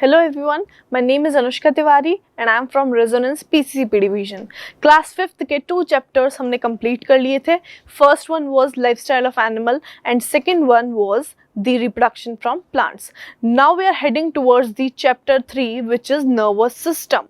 Hello everyone, my name is Anushka Tiwari and I am from Resonance PCCP division. Class 5th के 2 chapters हमने complete कर लिए थे. First one was lifestyle of animal and second one was the reproduction from plants. Now we are heading towards the chapter 3 which is nervous system.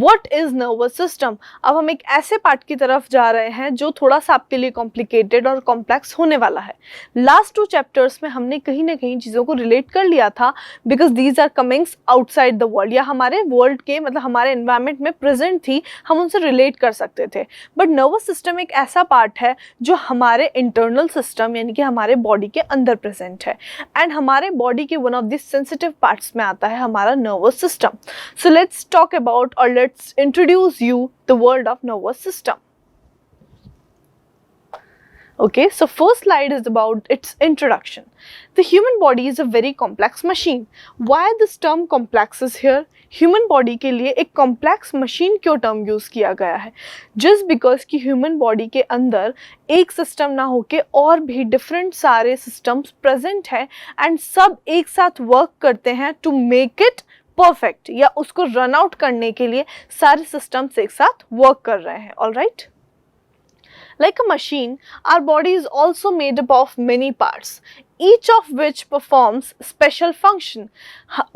What is nervous system? अब हम एक ऐसे part की तरफ जा रहे हैं जो थोड़ा सा आपके लिए कॉम्प्लिकेटेड और कॉम्प्लेक्स होने वाला है. लास्ट 2 चैप्टर्स में हमने कहीं ना कहीं चीज़ों को रिलेट कर लिया था because these are comings outside the world, या हमारे वर्ल्ड के मतलब हमारे एनवायरनमेंट में प्रेजेंट थी, हम उनसे रिलेट कर सकते थे. बट नर्वस सिस्टम एक ऐसा पार्ट है जो हमारे इंटरनल सिस्टम यानी कि हमारे बॉडी के अंदर प्रेजेंट है एंड हमारे बॉडी के one of the sensitive parts में आता है हमारा nervous system. So let's talk about or let's introduce you the world of nervous system. Okay, so first slide is about its introduction. The human body is a very complex machine. Why this term complex is here? Human body के लिए एक complex machine क्यों term use किया गया है? Just because कि human body के अंदर एक system ना होके और भी different सारे systems present है and सब एक साथ work करते हैं to make it परफेक्ट या उसको रन आउट करने के लिए सारे सिस्टम्स एक साथ वर्क कर रहे हैं. Alright, like a machine, our body is also made up of many parts, each of which performs special function.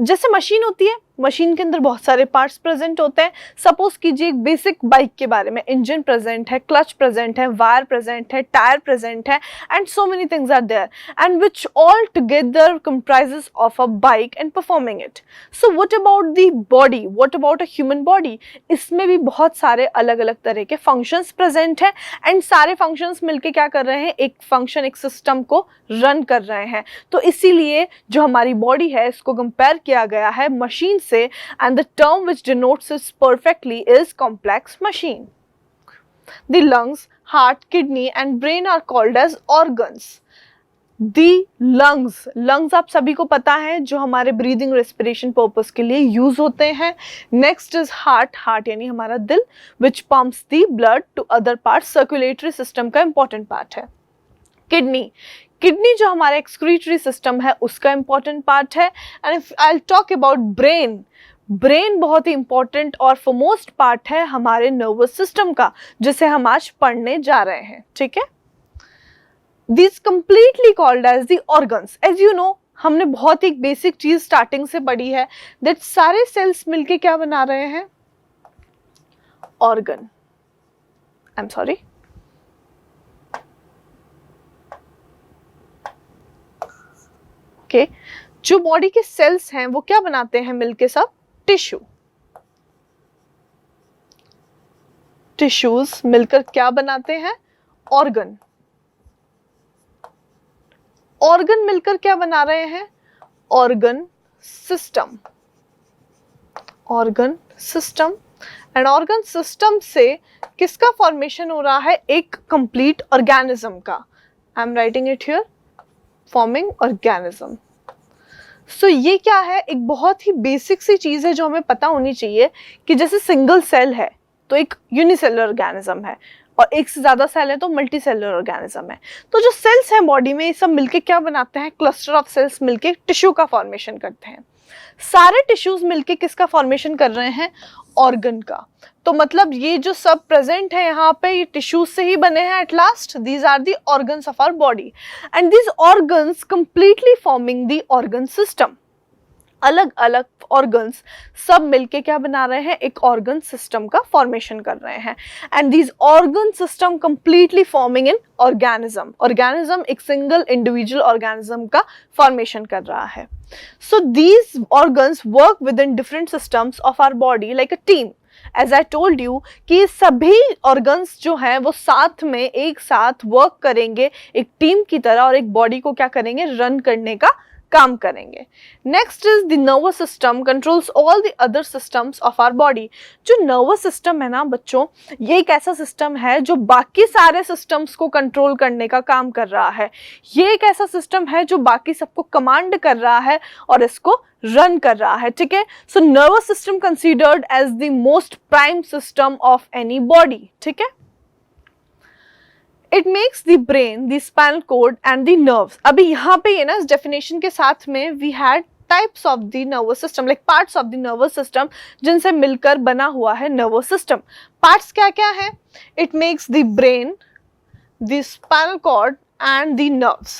जैसे मशीन होती है, मशीन के अंदर बहुत सारे पार्ट्स प्रेजेंट होते हैं. सपोज कीजिए एक बेसिक बाइक के बारे में, इंजन प्रेजेंट है, क्लच प्रेजेंट है, वायर प्रेजेंट है, टायर प्रेजेंट है and so many things are there and which all together comprises of a bike and performing it. So what about the body, what about a human body? इसमें भी बहुत सारे अलग अलग तरह के फंक्शंस प्रेजेंट हैं एंड सारे फंक्शंस मिलके क्या कर रहे हैं, एक फंक्शन, एक सिस्टम को रन कर रहे हैं. तो इसीलिए जो हमारी बॉडी है इसको कंपेयर किया गया है मशीन से and the term which denotes it perfectly is complex machine. The lungs, heart, kidney and brain are called as organs. The lungs आप सभी को पता है जो हमारे breathing respiration purpose के लिए यूज होते हैं. Next is heart यानी हमारा दिल which pumps the blood to other parts, circulatory system का important part है. किडनी जो हमारा एक्सक्रीटरी सिस्टम है उसका इंपॉर्टेंट पार्ट है. And if I talk about brain बहुत ही इंपॉर्टेंट और फोरमोस्ट पार्ट है हमारे नर्वस सिस्टम का, जिसे हम आज पढ़ने जा रहे हैं. ठीक है, this completely called as the organs. As you know, हमने बहुत ही बेसिक चीज स्टार्टिंग से पढ़ी है दैट सारे सेल्स मिलके क्या बना रहे हैं, ऑर्गन. आई एम सॉरी, जो बॉडी के सेल्स हैं वो क्या बनाते हैं मिलके, सब टिश्यूज मिलकर क्या बनाते हैं, ऑर्गन मिलकर क्या बना रहे हैं, organ system. And organ system से किसका फॉर्मेशन हो रहा है, एक कंप्लीट ऑर्गेनिज्म का. I am writing it here, forming organism. So ये क्या है, एक बहुत ही बेसिक सी चीज़ है जो हमें पता होनी चाहिए कि जैसे सिंगल सेल है तो एक यूनिसेलुलर ऑर्गेनिज्म है और एक से ज़्यादा सेल है तो मल्टी सेलुलर ऑर्गेनिज्म है. तो जो सेल्स हैं बॉडी में ये सब मिलके क्या बनाते हैं, क्लस्टर ऑफ सेल्स मिलके टिश्यू का फॉर्मेशन करते हैं. सारे टिश्यूज मिलके किसका फॉर्मेशन कर रहे हैं, ऑर्गन का. तो मतलब ये जो सब प्रेजेंट है यहाँ पे ये टिश्यूज से ही बने हैं. At last these are the organs of our body and these organs completely forming the organ system. अलग अलग ऑर्गन्स सब मिलके क्या बना रहे हैं, एक ऑर्गन सिस्टम का फॉर्मेशन कर रहे हैं. And these organ system completely forming in organism एक सिंगल इंडिविजुअल ऑर्गेनिज्म का फॉर्मेशन कर रहा है. So these organs work within different systems of our body like a team. As I told you कि सभी organs जो हैं वो साथ में एक साथ work करेंगे एक टीम की तरह और एक बॉडी को क्या करेंगे, रन करने का काम करेंगे. Next is the nervous system controls all the other systems of our body. जो नर्वस सिस्टम है ना बच्चों, ये एक ऐसा सिस्टम है जो बाकी सारे सिस्टम्स को कंट्रोल करने का काम कर रहा है. ये एक ऐसा सिस्टम है जो बाकी सबको कमांड कर रहा है और इसको रन कर रहा है. ठीक है, so nervous system considered as the most prime system of any body. ठीक है, it makes the brain, the spinal cord and the nerves. अभी यहाँ पे ये ना इस डेफिनेशन के साथ में we had types of the nervous system, like parts of the nervous system जिनसे मिलकर बना हुआ है नर्वस सिस्टम। पार्ट्स क्या क्या है? It makes the brain, the spinal cord and the nerves.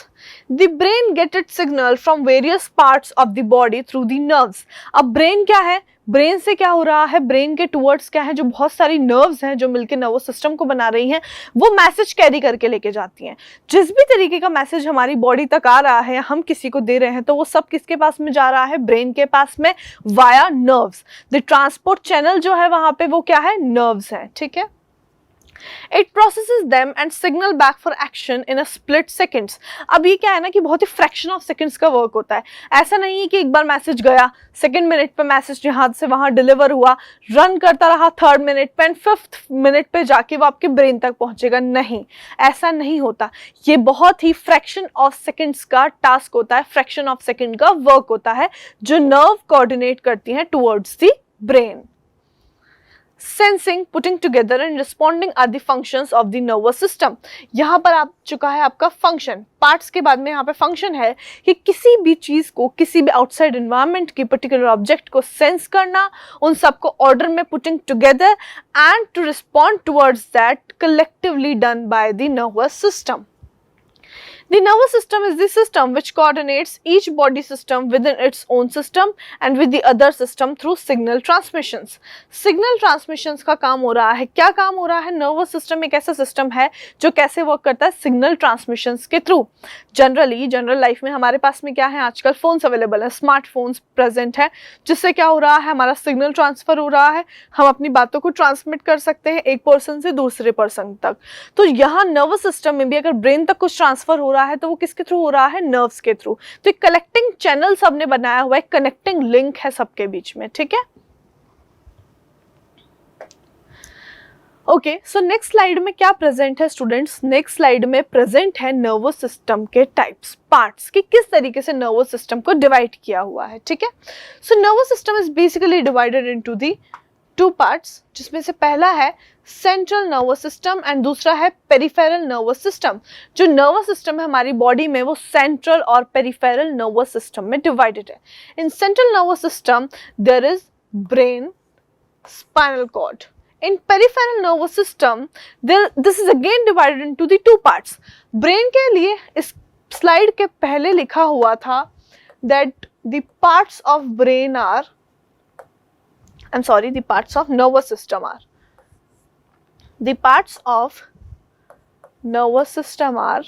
The brain gets its signal from various parts of the body through the nerves. अब brain क्या है? ब्रेन से क्या हो रहा है? ब्रेन के टुवर्ड्स क्या है? जो बहुत सारी नर्व्स हैं जो मिलकर नर्वस सिस्टम को बना रही हैं, वो मैसेज कैरी करके लेके जाती हैं। जिस भी तरीके का मैसेज हमारी बॉडी तक आ रहा है, हम किसी को दे रहे हैं, तो वो सब किसके पास में जा रहा है? ब्रेन के पास में, via nerves. The transport channel जो है वहां पे वो क्या है? नर्व्स है। ठीक है, It processes them and signal back for action in a split seconds. अब ये क्या है ना कि बहुत ही फ्रैक्शन ऑफ सेकंड्स का वर्क होता है। ऐसा नहीं है कि एक बार मैसेज गया, सेकंड मिनट पे मैसेज यहाँ से वहां डिलीवर हुआ, रन करता रहा थर्ड मिनट पे एंड फिफ्थ मिनट पे जाके वो आपके ब्रेन तक पहुंचेगा। नहीं, ऐसा नहीं होता। ये बहुत ही फ्रैक्शन ऑफ सेकंड्स का टास्क होता है, फ्रैक्शन ऑफ सेकंड का वर्क होता है जो नर्व कोऑर्डिनेट करती हैं towards the brain. Sensing, putting together and responding are the functions of the nervous system. यहाँ पर आ चुका है आपका फंक्शन। पार्ट्स के बाद में यहाँ पे फंक्शन है कि किसी भी चीज को, किसी भी आउटसाइड एनवायरनमेंट की पर्टिकुलर ऑब्जेक्ट को सेंस करना, उन सबको ऑर्डर में putting together and to respond towards that collectively done by the nervous system. The nervous system is the system which coordinates each body system within its own system and with the other system through signal transmissions. Signal transmissions का काम हो रहा है। क्या काम हो रहा है? Nervous system एक ऐसा system है जो कैसे वर्क करता है? Signal transmissions के थ्रू। जनरल लाइफ में हमारे पास में क्या है? आजकल फोन्स अवेलेबल है, स्मार्टफोन्स प्रेजेंट है, जिससे क्या हो रहा है? हमारा सिग्नल ट्रांसफर हो रहा है, हम अपनी बातों को ट्रांसमिट कर सकते हैं एक पर्सन से दूसरे पर्सन तक। तो यहाँ नर्वस सिस्टम में भी अगर ब्रेन तक कुछ ट्रांसफर हो रहा है तो वो किसके थ्रू हो रहा है? नर्व्स के थ्रू। तो एक कलेक्टिंग चैनल सबने बनाया हुआ है, कनेक्टिंग लिंक है सबके बीच में। ठीक है, ओके। सो नेक्स्ट स्लाइड में क्या प्रेजेंट है स्टूडेंट्स? नेक्स्ट स्लाइड में प्रेजेंट है नर्वस सिस्टम के टाइप्स, पार्ट्स, कि किस तरीके से नर्वस सिस्टम को डिवाइड किया हुआ है। ठीक है, so nervous system is basically divided into the two parts, जिसमें से पहला है सेंट्रल नर्वस सिस्टम एंड दूसरा है पेरिफेरल नर्वस सिस्टम। जो नर्वस सिस्टम है हमारी बॉडी में वो सेंट्रल और पेरिफेरल नर्वस सिस्टम में डिवाइडेड है। In central nervous system there is brain, spinal cord. In peripheral nervous system, this is again divided into the two parts. Brain के लिए इस स्लाइड के पहले लिखा हुआ था that the parts of brain are, I'm sorry, the parts of nervous system are, the parts of nervous system are,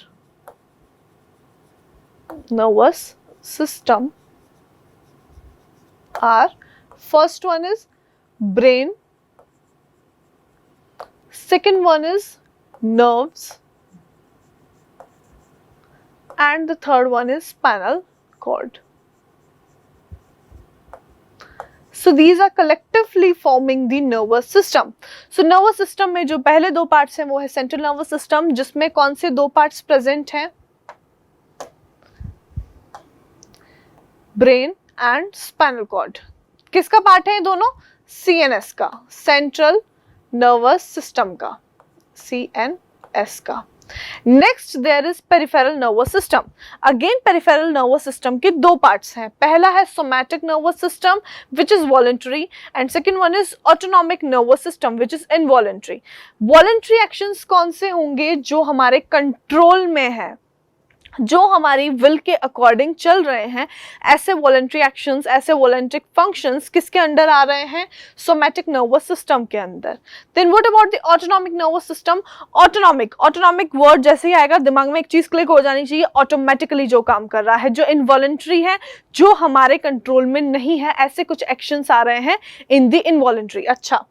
nervous system are, first one is brain, second one is nerves and the third one is spinal cord. So these are collectively forming the nervous system. So nervous system में जो पहले दो parts हैं वो है central nervous system, जिसमें कौन से दो parts present हैं? Brain and spinal cord. किसका part है ये दोनों? CNS का, central नर्वस सिस्टम का, CNS का। Next there is peripheral nervous system. Again peripheral nervous system के दो पार्ट्स हैं। पहला है somatic nervous system which is voluntary and second one is autonomic nervous system which is involuntary. Voluntary actions कौन से होंगे? जो हमारे कंट्रोल में है, जो हमारी विल के अकॉर्डिंग चल रहे हैं, ऐसे वॉलंटरी एक्शंस, ऐसे वॉलंटरी फंक्शंस किसके अंडर आ रहे हैं? सोमैटिक नर्वस सिस्टम के अंदर। Then what about the autonomic nervous system? Autonomic word जैसे ही आएगा दिमाग में एक चीज क्लिक हो जानी चाहिए, ऑटोमेटिकली जो काम कर रहा है, जो इनवॉलंटरी है, जो हमारे कंट्रोल में नहीं है, ऐसे कुछ एक्शंस आ रहे हैं इन द इनवॉलंटरी। अच्छा,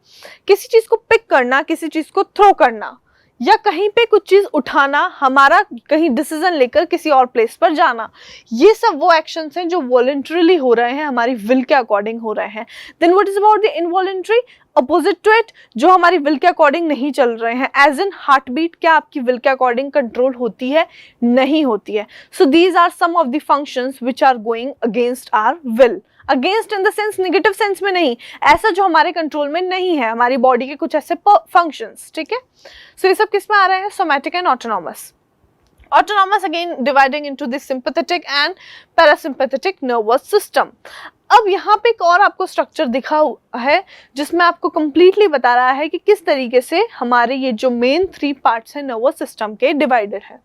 किसी चीज को पिक करना, किसी चीज को थ्रो करना, या कहीं पे कुछ चीज उठाना, हमारा कहीं डिसीजन लेकर किसी और प्लेस पर जाना, ये सब वो एक्शंस हैं जो वॉलंटरीली हो रहे हैं, हमारी विल के अकॉर्डिंग हो रहे हैं। Then what is about the involuntary? Opposite to it, जो हमारी विल के अकॉर्डिंग नहीं चल रहे हैं, एज इन हार्ट बीट, क्या आपकी विल के अकॉर्डिंग कंट्रोल होती है? नहीं होती है। So these are some of the functions which are going against our will. Against in the sense negative sense में नहीं, ऐसा जो हमारे कंट्रोल में नहीं है, हमारी बॉडी के कुछ ऐसे फंक्शंस। ठीक है, सो ये सब किस में आ रहे हैं? Somatic and autonomous. Autonomous again dividing into the sympathetic and parasympathetic nervous system. अब यहाँ पे एक और आपको स्ट्रक्चर दिखा है जिसमें आपको कंप्लीटली बता रहा है कि किस तरीके से हमारे ये जो मेन 3 पार्ट्स हैं नर्वस सिस्टम के डिवाइडेड है.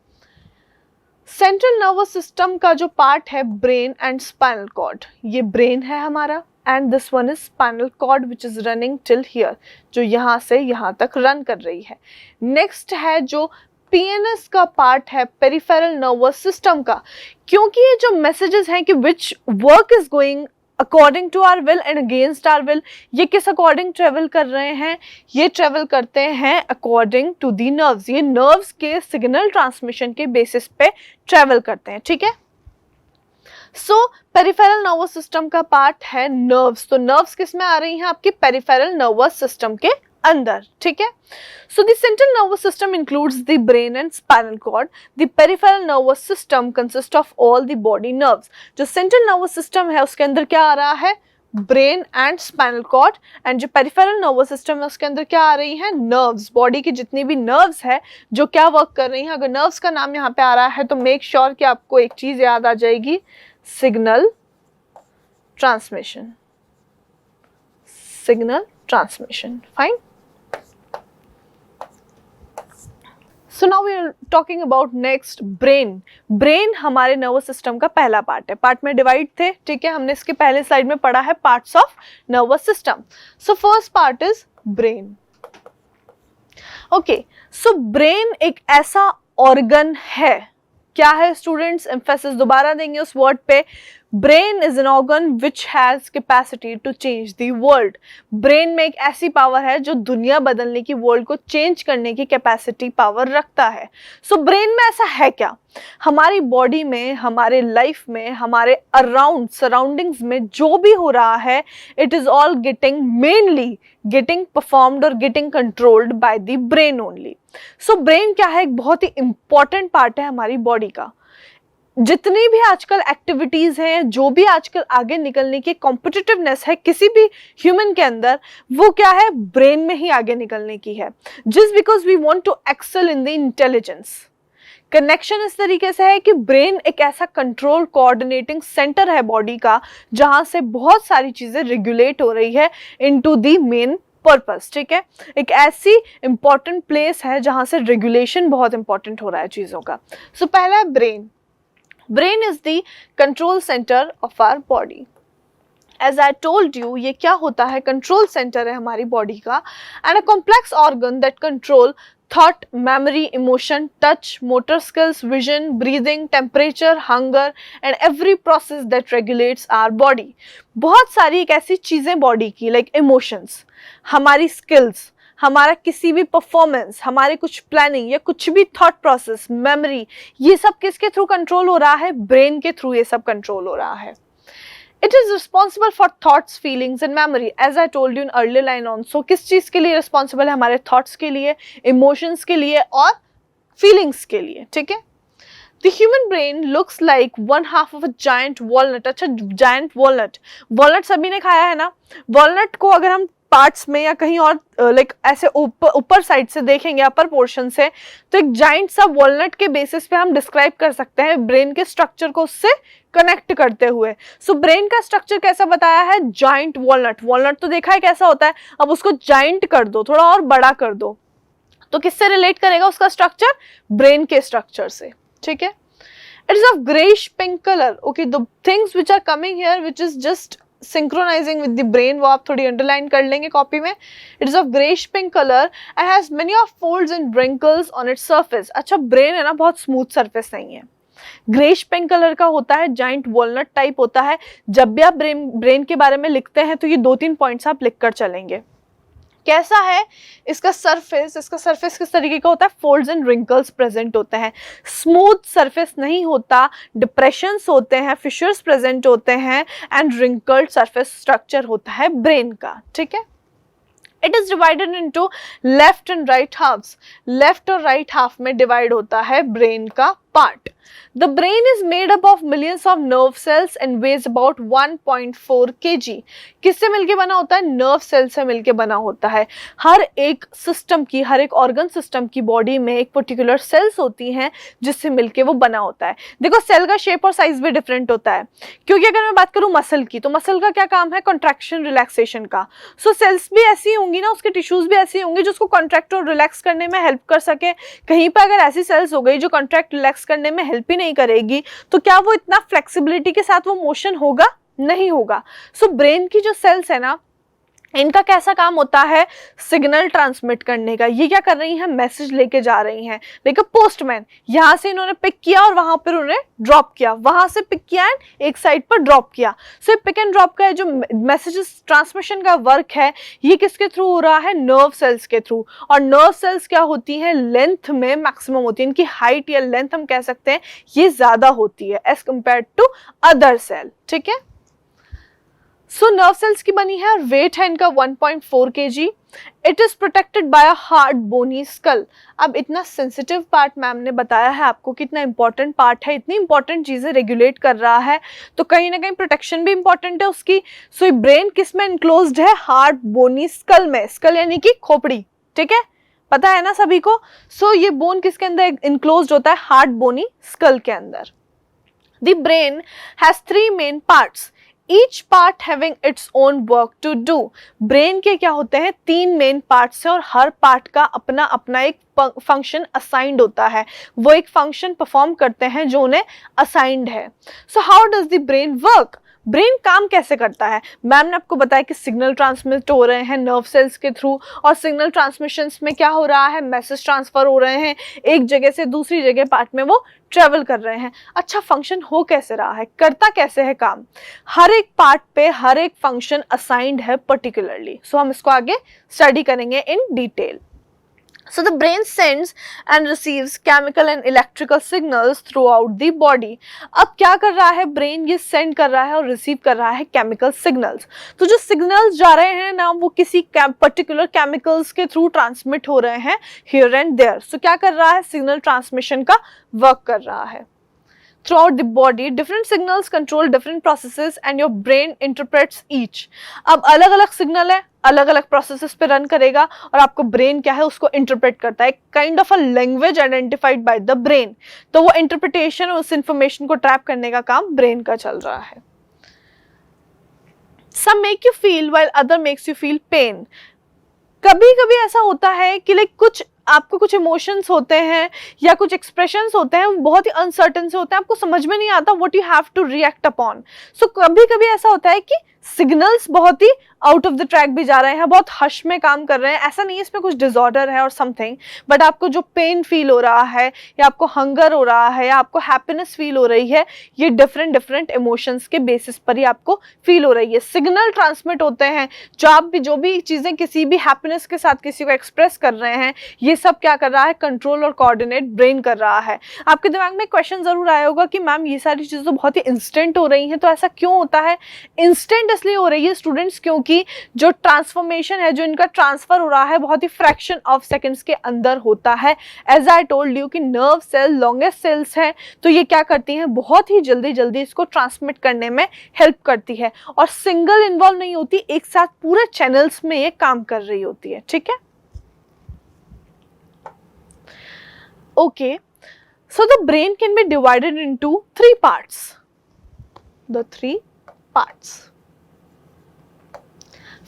सेंट्रल नर्वस सिस्टम का जो पार्ट है ब्रेन एंड स्पाइनल कॉर्ड, ये ब्रेन है हमारा and this one is spinal cord which is running till here, जो यहाँ से यहाँ तक रन कर रही है. नेक्स्ट है जो PNS का पार्ट है पेरिफेरल नर्वस सिस्टम का, क्योंकि ये जो मैसेजेस हैं कि which work is going according to our will and against our will, ये किस अकॉर्डिंग ट्रेवल कर रहे हैं, ये ट्रेवल करते हैं अकॉर्डिंग टू दी नर्व्स, ये नर्व्स के सिग्नल ट्रांसमिशन के बेसिस पे ट्रेवल करते हैं. ठीक है. सो पेरिफेरल नर्वस सिस्टम का पार्ट है नर्व्स, तो नर्व्स किस में आ रही हैं आपके पेरिफेरल नर्वस सिस्टम के अंदर. ठीक है. So the central nervous system includes the brain and spinal cord. The peripheral nervous system consists of all the body nerves. जो central nervous system है उसके अंदर क्या आ रहा है, brain and spinal cord, and जो पेरिफेरल नर्वस सिस्टम है उसके अंदर क्या आ रही है, नर्व्स. बॉडी की जितनी भी नर्व्स है जो क्या वर्क कर रही हैं. अगर नर्व्स का नाम यहाँ पे आ रहा है तो मेक श्योर कि आपको एक चीज याद आ जाएगी, signal transmission. Signal transmission. Fine. So now we are talking about next brain. Brain हमारे नर्वस सिस्टम का पहला पार्ट है. पार्ट में डिवाइड थे. ठीक है. हमने इसके पहले स्लाइड में पढ़ा है parts of nervous system. So first part is brain. Okay. So brain एक ऐसा ऑर्गन है. क्या है स्टूडेंट्स, एम्फेसिस दोबारा देंगे उस वर्ड पे. Brain is an organ which has capacity to change the world. Brain में एक ऐसी पावर है जो दुनिया बदलने की, वर्ल्ड को चेंज करने की कैपेसिटी पावर रखता है. सो ब्रेन में ऐसा है क्या, हमारी बॉडी में, हमारे लाइफ में, हमारे अराउंड सराउंडिंग्स में जो भी हो रहा है, it is all mainly getting performed और getting controlled by the brain only. So brain क्या है, एक बहुत ही इंपॉर्टेंट पार्ट है हमारी बॉडी का. जितनी भी आजकल एक्टिविटीज हैं, जो भी आजकल आगे निकलने की कॉम्पिटिटिवनेस है किसी भी ह्यूमन के अंदर, वो क्या है, ब्रेन में ही आगे निकलने की है. Just because we want to excel in the intelligence. Connection इस तरीके से है कि ब्रेन एक ऐसा कंट्रोल कोऑर्डिनेटिंग सेंटर है बॉडी का, जहां से बहुत सारी चीजें रेगुलेट हो रही है इनटू द मेन पर्पस. ठीक है. एक ऐसी इंपॉर्टेंट प्लेस है जहां से रेगुलेशन बहुत इंपॉर्टेंट हो रहा है चीजों का. सो पहला है brain. Brain is the control center of our body. As I told you, ये क्या होता है, कंट्रोल सेंटर है हमारी बॉडी का, and a complex organ that control thought, memory, emotion, touch, motor skills, vision, breathing, temperature, hunger and every process that regulates our body. बहुत सारी एक ऐसी चीजें बॉडी की, लाइक इमोशंस, हमारी स्किल्स, हमारा किसी भी परफॉर्मेंस, हमारे कुछ प्लानिंग या कुछ भी थॉट प्रोसेस, मेमोरी, ये सब किसके थ्रू कंट्रोल हो रहा है, ब्रेन के थ्रू ये सब कंट्रोल हो रहा है. It is responsible for thoughts, feelings and memory. As I told you in earlier line also, किस चीज के लिए रिस्पॉन्सिबल है, हमारे थॉट्स के लिए, इमोशंस के लिए और फीलिंग्स के लिए. ठीक है. The human brain looks like one half of a giant walnut. अच्छा, giant walnut. Walnut सभी ने खाया है ना. Walnut को अगर हम पार्ट्स में या कहीं और लाइक ऐसे ऊपर साइड से देखेंगे, अपर पोर्शन से, तो एक जाइंट सा वॉलनट के बेसिस पे हम डिस्क्राइब कर सकते हैं ब्रेन के स्ट्रक्चर को उससे कनेक्ट करते हुए. सो ब्रेन का स्ट्रक्चर कैसा बताया है, जाइंट वॉलनट. वॉलनट तो देखा है कैसा होता है, अब उसको जाइंट कर दो, थोड़ा और बड़ा कर दो, तो किससे रिलेट करेगा उसका स्ट्रक्चर, ब्रेन के स्ट्रक्चर से. ठीक है. It is of grayish pink color. Okay, the things which are coming here, which is just synchronizing with the brain, वो आप थोड़ी अंडरलाइन कर लेंगे कॉपी में. It is of grayish pink color and has many of folds and wrinkles on its surface. अच्छा, brain है ना, बहुत स्मूथ सरफेस नहीं है, ग्रेइश पिंक कलर का होता है, जाइंट वॉलनट टाइप होता है. जब भी आप ब्रेन के बारे में लिखते हैं तो ये 2-3 पॉइंट्स आप लिख कर चलेंगे. कैसा है इसका सरफेस किस तरीके का होता है, फोल्ड्स एंड रिंकल्स प्रेजेंट होते हैं, स्मूथ सरफेस नहीं होता, डिप्रेशंस होते हैं, फिशर्स प्रेजेंट होते हैं एंड रिंकल्ड सरफेस स्ट्रक्चर होता है ब्रेन का. ठीक है. It is divided into left and right halves. Left और राइट हाफ में डिवाइड होता है ब्रेन का part. The brain is made up of millions of nerve cells and weighs about 1.4 kg. किससे मिलके बना होता है? नर्व सेल से मिलके बना होता है. हर एक सिस्टम की, हर एक ऑर्गन सिस्टम की बॉडी में एक पर्टिकुलर सेल्स होती हैं जिससे मिलके वो बना होता है. देखो सेल का शेप और साइज भी डिफरेंट होता है, क्योंकि अगर मैं बात करूं मसल की, तो मसल का क्या काम है? कॉन्ट्रैक्शन रिलैक्सेशन का. सो सेल्स भी ऐसी होंगी ना, उसके टिश्यूज भी ऐसे होंगे जो उसको कॉन्ट्रैक्ट और रिलैक्स करने में हेल्प कर सके. कहीं पर अगर ऐसी सेल्स हो गई जो कॉन्ट्रैक्ट रिलैक्स करने में हेल्प ही नहीं करेगी, तो क्या वो इतना फ्लेक्सिबिलिटी के साथ वो मोशन होगा? नहीं होगा. सो ब्रेन की जो सेल्स है ना, इनका कैसा काम होता है? सिग्नल ट्रांसमिट करने का. ये क्या कर रही हैं? मैसेज लेके जा रही हैं. देखो पोस्टमैन, यहां से इन्होंने पिक किया और वहां पर उन्हें ड्रॉप किया, वहां से पिक किया एंड एक साइड पर ड्रॉप किया. सो पिक एंड ड्रॉप का जो मैसेजेस ट्रांसमिशन का वर्क है, ये किसके थ्रू हो रहा है? नर्व सेल्स के थ्रू. और नर्व सेल्स क्या होती हैं? लेंथ में मैक्सिमम होती है. इनकी हाइट या लेंथ हम कह सकते हैं ये ज्यादा होती है as compare to other cell. ठीक है. सो नर्व सेल्स की बनी है और वेट है इनका 1.4 kg. It is protected by a hard bony skull. अब इतना सेंसिटिव पार्ट मैम ने बताया है आपको, कितना इंपॉर्टेंट पार्ट है, इतनी इंपॉर्टेंट चीजें रेगुलेट कर रहा है, तो कहीं ना कहीं प्रोटेक्शन भी इंपॉर्टेंट है उसकी. सो ये ब्रेन किस में इंक्लोज्ड है? हार्ड बोनी स्कल में. स्कल यानी कि खोपड़ी. ठीक है, पता है ना सभी को. सो ये बोन किसके अंदर इंक्लोज्ड होता है? हार्ड बोनी स्कल के अंदर. The brain has 3 main parts, each part having its own work to do. Brain के क्या होते हैं? 3 मेन पार्ट्स हैं और हर पार्ट का अपना अपना एक फंक्शन असाइंड होता है. वो एक फंक्शन परफॉर्म करते हैं जो उन्हें असाइंड है. So how does the brain work? Brain काम कैसे करता है? मैम ने आपको बताया कि सिग्नल ट्रांसमिट हो रहे हैं नर्व सेल्स के थ्रू, और सिग्नल ट्रांसमिशंस में क्या हो रहा है? मैसेज ट्रांसफर हो रहे हैं, एक जगह से दूसरी जगह पार्ट में वो ट्रेवल कर रहे हैं. अच्छा, फंक्शन हो कैसे रहा है? करता कैसे है काम? हर एक पार्ट पे हर एक फंक्शन असाइंड है पर्टिकुलरली. सो हम इसको आगे स्टडी करेंगे in detail. So the brain sends and receives chemical and electrical signals throughout the body. अब क्या कर रहा है ब्रेन? ये सेंड कर रहा है और रिसीव कर रहा है केमिकल सिग्नल्स. तो जो सिग्नल्स जा रहे हैं ना, वो किसी पर्टिकुलर केमिकल्स के थ्रू ट्रांसमिट हो रहे हैं हियर एंड देयर. सो क्या कर रहा है? सिग्नल ट्रांसमिशन का वर्क कर रहा है. Throughout the body, different signals control different processes and your brain interprets each. अब अलग अलग सिग्नल है, अलग अलग प्रोसेसेस पे रन करेगा और आपको ब्रेन क्या है उसको इंटरप्रेट करता है. Kind of a language identified by the brain. तो वो इंटरप्रिटेशन, उस इंफॉर्मेशन को ट्रैप करने का काम ब्रेन का चल रहा है. Some make you feel while other makes you feel pain. कभी कभी ऐसा होता है कि लाइक कुछ आपको कुछ इमोशंस होते हैं या कुछ एक्सप्रेशंस होते हैं, बहुत ही अनसर्टन से होते हैं, आपको समझ में नहीं आता what you have to react upon. So कभी कभी ऐसा होता है कि सिग्नल्स बहुत ही आउट ऑफ द ट्रैक भी जा रहे हैं, बहुत हश में काम कर रहे हैं. ऐसा नहीं है इसमें कुछ डिसऑर्डर है और समथिंग, बट आपको जो पेन फील हो रहा है या आपको हंगर हो रहा है या आपको हैप्पीनेस फील हो रही है, ये डिफरेंट डिफरेंट इमोशंस के बेसिस पर ही आपको फील हो रही है. सिग्नल ट्रांसमिट होते हैं. जो भी चीजें किसी भी हैप्पीनेस के साथ किसी को एक्सप्रेस कर रहे हैं, ये सब क्या कर रहा है? कंट्रोल और कोऑर्डिनेट ब्रेन कर रहा है. आपके दिमाग में क्वेश्चन जरूर आया होगा कि मैम ये सारी चीजें तो बहुत ही इंस्टेंट हो रही हैं, तो ऐसा क्यों होता है? इंस्टेंट इसलिए हो रही है स्टूडेंट्स, क्योंकि जो ट्रांसफॉर्मेशन है, जो इनका ट्रांसफर हो रहा है, बहुत ही फ्रैक्शन ऑफ सेकंड्स के अंदर होता है. एज आई टोल्ड यू कि नर्व सेल लॉन्गेस्ट सेल्स हैं, तो ये क्या करती हैं? बहुत ही जल्दी जल्दी इसको ट्रांसमिट करने में हेल्प करती है और सिंगल इन्वॉल्व नहीं होती, एक साथ पूरे चैनल्स में ये काम कर रही होती है. ठीक है, okay, so the brain can be divided into 3 parts. The 3 parts.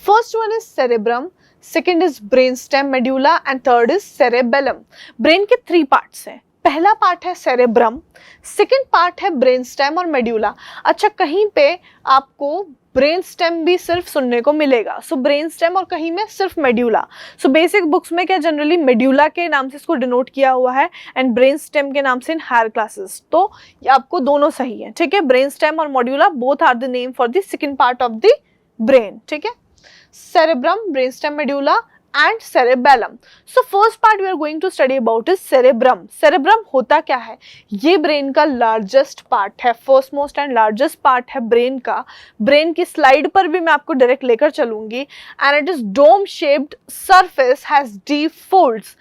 First one is cerebrum, second is brainstem medulla and third is cerebellum. Brain के 3 parts हैं. पहला पार्ट है सेरेब्रम, सेकंड पार्ट है ब्रेनस्टेम और मेड्यूला. अच्छा, कहीं पे आपको ब्रेन स्टेम भी सिर्फ सुनने को मिलेगा, सो ब्रेन स्टेम, और कहीं में सिर्फ मेड्यूला. सो बेसिक बुक्स में क्या जनरली मेड्यूला के नाम से इसको डिनोट किया हुआ है एंड ब्रेन स्टेम के नाम से इन हायर क्लासेस. तो ये आपको दोनों सही है. ठीक है, ब्रेन स्टेम और medulla both are the name for the second part of the brain. ठीक है, cerebrum, brain stem, medulla and cerebellum. So first part we are going to study about is cerebrum. Cerebrum होता क्या है? ये brain का largest part है, first most and largest part है brain का. Brain की slide पर भी मैं आपको direct लेकर चलूँगी. And it is dome shaped surface has deep folds.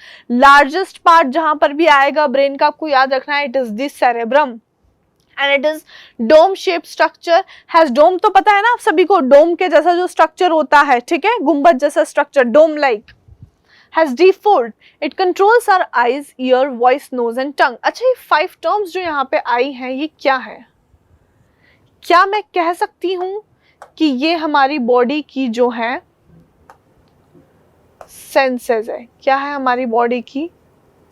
Largest part जहाँ पर भी आएगा brain का आपको याद रखना है, it is the cerebrum. And it is dome shaped structure, has dome तो पता है ना आप सभी को, dome के जैसा जो structure होता है, ठीक है, गुंबद जैसा structure, dome like, has deep fold. It controls our eyes, ear, voice, nose and tongue. अच्छा ये 5 terms जो यहाँ पे आई हैं ये क्या है? क्या मैं कह सकती हूँ कि ये हमारी बॉडी की जो है सेंसेस है? क्या है हमारी बॉडी की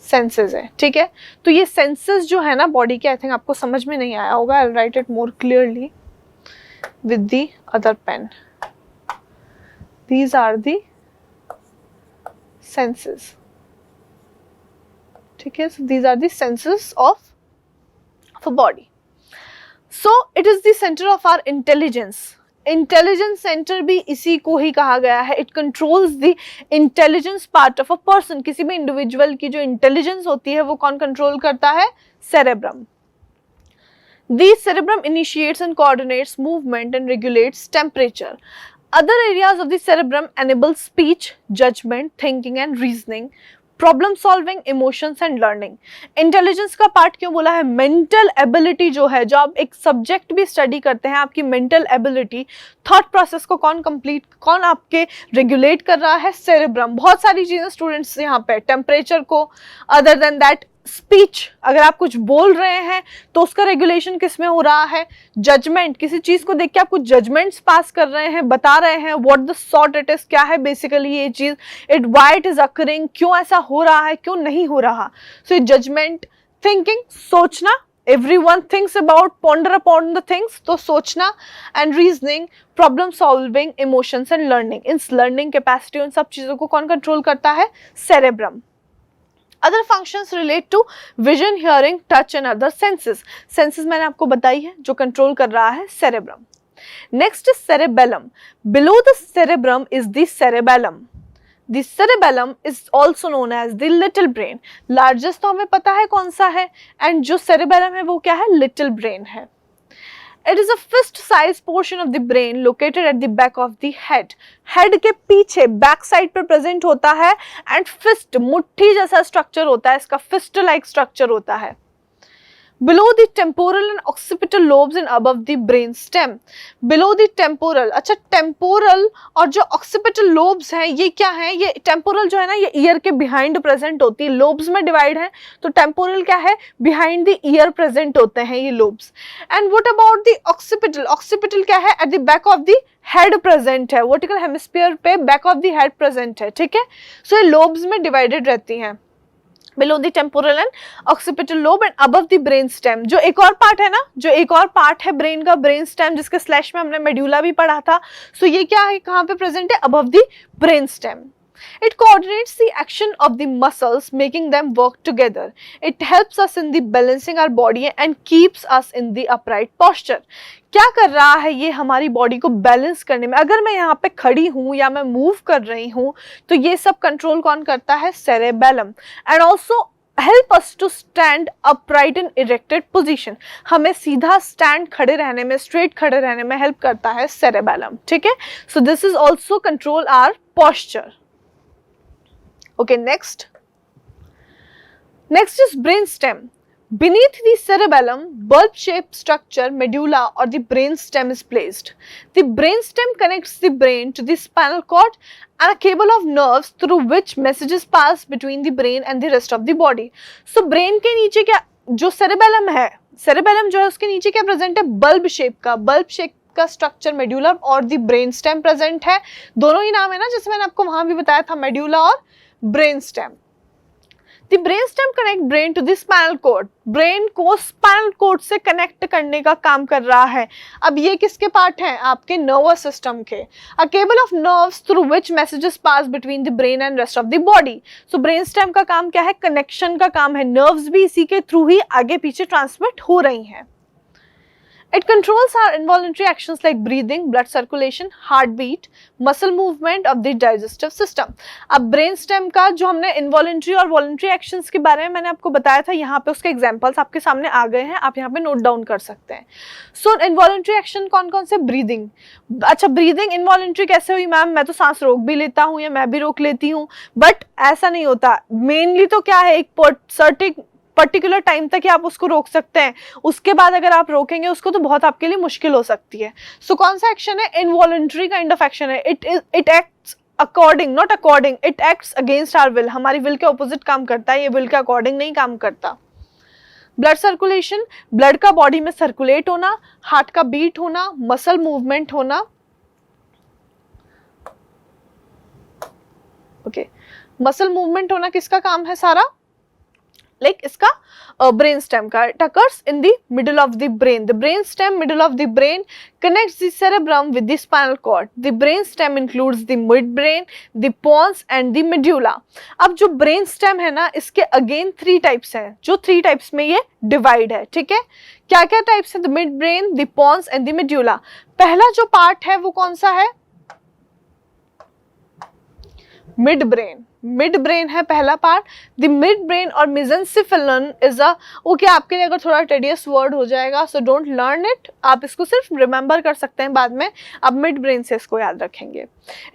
सेंसेस है, ठीक है. तो ये सेंसेस जो है ना बॉडी के, आई थिंक आपको समझ में नहीं आया होगा. I write it more clearly with the other pen. These are the senses, ठीक है. So these are the senses of a body. So it is the centre of our intelligence. Intelligence centre भी इसी को ही कहा गया है. It controls the intelligence part of a person. किसी भी इंडिविजुअल की जो इंटेलिजेंस होती है वो कौन कंट्रोल करता है? Cerebrum. The cerebrum initiates and coordinates movement and regulates temperature. Other areas of the cerebrum enable speech, judgment, thinking and reasoning, problem solving, emotions and learning. Intelligence का पार्ट क्यों बोला है? मेंटल एबिलिटी जो है, जो आप एक सब्जेक्ट भी स्टडी करते हैं, आपकी मेंटल एबिलिटी, थॉट प्रोसेस को कौन आपके रेगुलेट कर रहा है? सेरेब्रम. बहुत सारी चीजें स्टूडेंट्स यहाँ पे, टेम्परेचर को, अदर देन दैट स्पीच, अगर आप कुछ बोल रहे हैं तो उसका रेगुलेशन किस में हो रहा है? जजमेंट, किसी चीज को देख के आप कुछ जजमेंट्स पास कर रहे हैं, बता रहे हैं what the sort it is, क्या है बेसिकली ये चीज, it why it is occurring, क्यों ऐसा हो रहा है, क्यों नहीं हो रहा. सो ये जजमेंट, थिंकिंग, सोचना, everyone thinks about, ponder upon the things, तो सोचना, and reasoning, problem solving, emotions and learning. इस learning capacity उन सब चीजों को कौन कंट्रोल करता है? cerebrum. Other functions relate to vision, hearing, touch and other senses. Senses मैंने आपको बताई है जो कंट्रोल कर रहा है cerebrum. Next is cerebellum. Below the cerebrum is the cerebellum. The cerebellum is also known as the little brain. Largest तो हमें पता है कौन सा है, and जो cerebellum है वो क्या है? Little brain है. It is a fist-sized portion of the brain located at the back of the head. Head के पीछे back side पर present होता है, and fist मुट्ठी जैसा structure होता है, इसका fist-like structure होता है. Below the temporal and occipital lobes and above the brain stem. Below the temporal, अच्छा temporal और जो occipital lobes हैं ये क्या है? ये temporal जो है ना ये ear के behind present होती है, lobes में divide है, तो temporal क्या है? Behind the ear present होते हैं ये lobes. And what about the occipital? Occipital क्या है? At the back of the head present है, vertical hemisphere पे back of the head present है, ठीक है. So ये lobes में divided रहती हैं. Below the temporal and occipital lobe and above the brain stem. जो एक और पार्ट है ना, जो एक और पार्ट है ब्रेन का, ब्रेन स्टेम, जिसके स्लैश में हमने मेड्यूला भी पढ़ा था. सो ये क्या है, कहाँ पे प्रेजेंट है? above the brain stem. It coordinates the action of the muscles, making them work together. It helps us in the balancing our body and keeps us in the upright posture. क्या कर रहा है ये हमारी body को balance करने में? अगर मैं यहाँ पे खड़ी हूँ या मैं मूव कर रही हूँ तो ये सब कंट्रोल कौन करता है? cerebellum. And also help us to stand upright in erected position. हमें सीधा स्टैंड खड़े रहने में, स्ट्रेट खड़े रहने में हेल्प करता है cerebellum, ठीक है. So this is also control our posture. Okay, next is brain stem. Beneath the cerebellum, bulb-shaped structure, medulla or the brain stem is placed. The brain stem connects the brain to the spinal cord and a cable of nerves through which messages pass between the brain and the rest of the body. So brain के नीचे क्या, जो cerebellum है, cerebellum जो है उसके नीचे क्या प्रेजेंट है? बल्ब शेप का स्ट्रक्चर मेड्यूला और द ब्रेन स्टेम प्रेजेंट है. दोनों ही नाम है ना, जैसे मैंने आपको वहां भी बताया था, मेड्यूला और brain stem. The brain stem connect brain to the spinal cord. Brain को स्पाइनल कोड से कनेक्ट करने का काम कर रहा है. अब ये किसके पार्ट हैं? आपके नर्वस सिस्टम के. A cable of nerves through which messages pass between the brain and rest of the body. So brain stem का काम क्या है? कनेक्शन का काम है. नर्व्स भी इसी के थ्रू ही आगे पीछे ट्रांसमिट हो रही हैं. It controls our involuntary actions like breathing, blood circulation, heartbeat, muscle movement of the digestive system. अब ब्रेन स्टेम का जो हमने इन्वॉलंटरी और वॉलंटरी एक्शंस के बारे में मैंने आपको बताया था, यहाँ पे उसके एग्जांपल्स आपके सामने आ गए हैं, आप यहाँ पे नोट डाउन कर सकते हैं. सो इन्वॉलंटरी एक्शन कौन कौन से? ब्रीदिंग. अच्छा, ब्रीदिंग इन्वॉलंटरी कैसे हुई मैम? मैं तो सांस रोक भी लेता हूँ या मैं भी रोक लेती हूँ, बट ऐसा नहीं होता. मेनली तो क्या है, एक सर्टेन पर्टिकुलर टाइम तक ही आप उसको रोक सकते हैं, उसके बाद अगर आप रोकेंगे उसको तो बहुत आपके लिए मुश्किल हो सकती है. सो कौन सा एक्शन है? इनवॉलंटरी काइंड ऑफ एक्शन है. It acts according, not according, it acts against our will. हमारी विल के ऑपोजिट काम करता है, ये विल के अकॉर्डिंग नहीं काम करता. ब्लड सर्कुलेशन, ब्लड का बॉडी में सर्कुलेट होना, हार्ट का बीट होना, मसल मूवमेंट होना. ओके, मसल मूवमेंट होना किसका काम है सारा? लाइक इसका ब्रेन स्टेम का. It occurs in the middle of the brain. The brain stem middle of the brain connects the cerebrum with the spinal cord. The brain stem includes the midbrain, the pons and the medulla. अब जो brain stem है ना, इसके again 3 types हैं, जो 3 types में ये divide है. ठीक है, क्या क्या टाइप्स है? The mid brain, the pons and the medulla. पहला जो पार्ट है वो कौन सा है? Mid brain. मिड ब्रेन है पहला पार्ट. द मिड ब्रेन और मेसेंसिफेलन इज अ, ओके आपके लिए अगर थोड़ा टेडियस वर्ड हो जाएगा, सो डोंट लर्न इट, आप इसको सिर्फ रिमेंबर कर सकते हैं बाद में, आप मिड ब्रेन से इसको याद रखेंगे.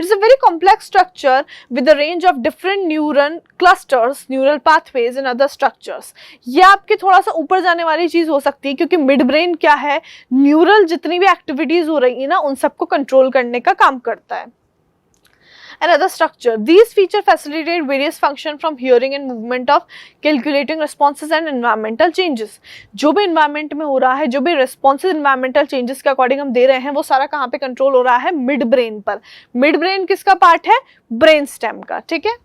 It's a very complex structure with a range of different neuron clusters, neural pathways and other structures. ये आपके थोड़ा सा ऊपर जाने वाली चीज हो सकती है, क्योंकि मिड ब्रेन क्या है, न्यूरल जितनी भी एक्टिविटीज हो रही है ना, उन सबको कंट्रोल करने का काम करता है. And other structure. These features facilitate various functions from hearing and movement of calculating responses and environmental changes. जो भी environment में हो रहा है, जो भी responses environmental changes के according हम दे रहे हैं, वो सारा कहाँ पे control हो रहा है? mid brain पर. mid brain किसका part है? brain stem का. ठीक है.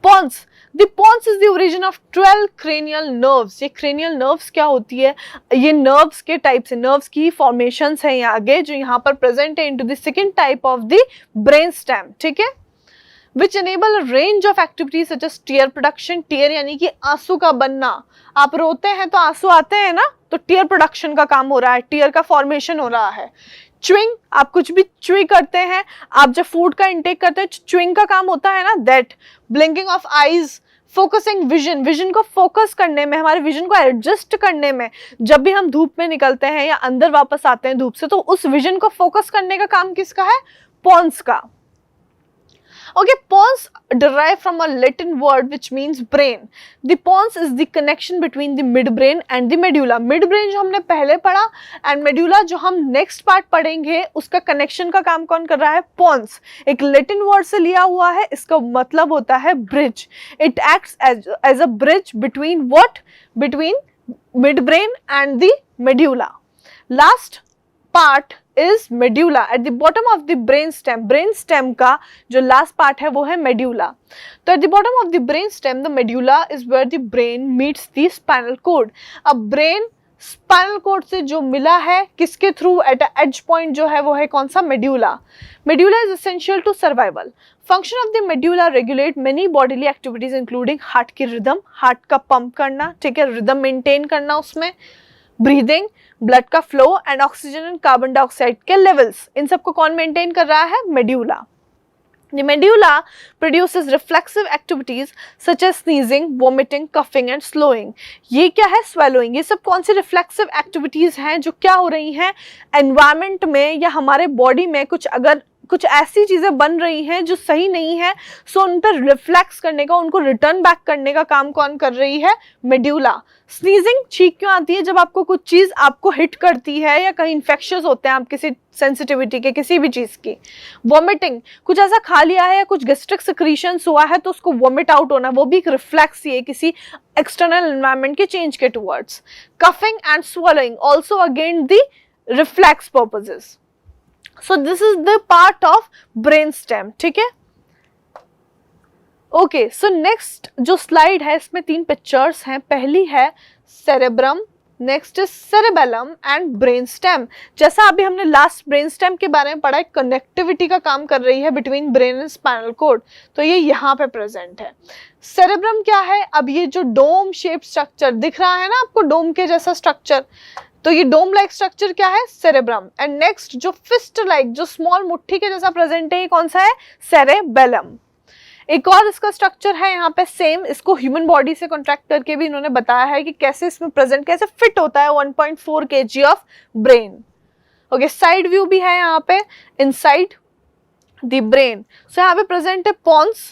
Pons. The pons is the origin of 12 cranial nerves. ये cranial nerves क्या होती है? ये nerves के types है, nerves की formations हैं यहाँ आगे, जो यहाँ पर present है into the second type of the brain stem. ठीक है, which enable a range of activities such as tear production. tear यानी कि आंसू का बनना. आप रोते हैं तो आंसू आते हैं ना, तो tear production का काम हो रहा है, tear का formation हो रहा है. च्विंग, आप कुछ भी च्वी करते हैं, आप जब फूड का इंटेक करते हैं, च्विंग का काम होता है ना, that. Blinking of eyes, focusing vision, vision को फोकस करने में, हमारे विजन को एडजस्ट करने में, जब भी हम धूप में निकलते हैं या अंदर वापस आते हैं धूप से, तो उस विजन को फोकस करने का काम किसका है? पॉन्स का. Okay, pons derive from a Latin word which means brain. The pons is the connection between the midbrain and the medulla. Midbrain जो हमने पहले पढ़ा and medulla जो हम next part पढ़ेंगे, उसका connection का काम कौन कर रहा है? pons. एक Latin word से लिया हुआ है, इसका मतलब होता है bridge. It acts as a bridge between what? Between midbrain and the medulla. Last part is medulla at the bottom of the brain stem. brain stem का जो last part है वो है medulla. तो at the bottom of the brain stem, the medulla is where the brain meets the spinal cord. अब brain spinal cord से जो मिला है, किसके through? at a edge point जो है वो है कौन सा? medulla. medulla is essential to survival. function of the medulla regulate many bodily activities including heart की rhythm, heart का pump करना, ठीक है, rhythm maintain करना उसमें, ब्रीदिंग, ब्लड का flow and oxygen and carbon dioxide के लेवल्स, इन सबको कौन मेंटेन कर रहा है? Medulla. The medulla produces reflexive activities such as sneezing, vomiting, coughing and swallowing. ये क्या है? swallowing. ये सब कौन सी reflexive activities हैं जो क्या हो रही हैं? environment में या हमारे body में कुछ ऐसी चीजें बन रही हैं जो सही नहीं है, सो उन पर रिफ्लेक्स करने का, उनको रिटर्न बैक करने का काम कौन कर रही है? मेड्यूला. स्नीजिंग, छींक क्यों आती है? जब आपको कुछ चीज आपको हिट करती है या कहीं इन्फेक्शियस होते हैं आप किसी सेंसिटिविटी के किसी भी चीज की. वॉमिटिंग, कुछ ऐसा खा लिया है या कुछ गैस्ट्रिक सिक्रीशंस हुआ है तो उसको वॉमिट आउट होना, वो भी एक रिफ्लेक्स ही है किसी एक्सटर्नल एनवायरनमेंट के चेंज के towards. Coughing and swallowing also again the reflex purposes. So this is the part of brain stem. ठीक है. Okay, so next जो slide है इसमें 3 pictures हैं. पहली है cerebrum, next is cerebellum and brain stem. जैसा अभी हमने लास्ट ब्रेन स्टेम के बारे में पढ़ा है, कनेक्टिविटी का काम कर रही है between brain and spinal cord, तो ये यहाँ पे प्रेजेंट है। सेरेब्रम क्या है, अब ये जो डोम शेप स्ट्रक्चर दिख रहा है ना आपको, डोम के जैसा स्ट्रक्चर, तो ये डोम लाइक स्ट्रक्चर क्या है, सेरेब्रम। एंड नेक्स्ट जो फिस्ट लाइक, जो स्मॉल मुट्ठी के जैसा प्रेजेंट है, ये कौन सा है, सेरेबेलम। एक और इसका स्ट्रक्चर है यहाँ पे सेम, इसको ह्यूमन बॉडी से कॉन्ट्रैक्ट करके भी इन्होंने बताया है कि कैसे इसमें प्रेजेंट, कैसे फिट होता है 1.4 kg of brain. Okay, side view भी है यहाँ पे, इनसाइड द ब्रेन। सो यहाँ पे प्रेजेंट है pons,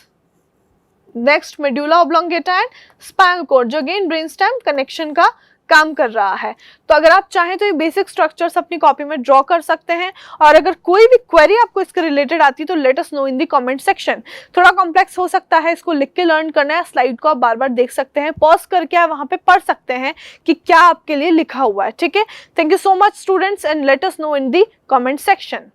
next medulla oblongata and spinal cord, जो अगेन ब्रेन स्टेम कनेक्शन का काम कर रहा है। तो अगर आप चाहें तो ये बेसिक स्ट्रक्चर्स अपनी कॉपी में ड्रॉ कर सकते हैं, और अगर कोई भी क्वेरी आपको इसके रिलेटेड आती है तो let us know in the comment section. थोड़ा कॉम्प्लेक्स हो सकता है, इसको लिख के लर्न करना है, स्लाइड को आप बार बार देख सकते हैं, पॉज करके आप वहां पे पढ़ सकते हैं कि क्या आपके लिए लिखा हुआ है। ठीक है, thank you so much students, and let us know in the comment section.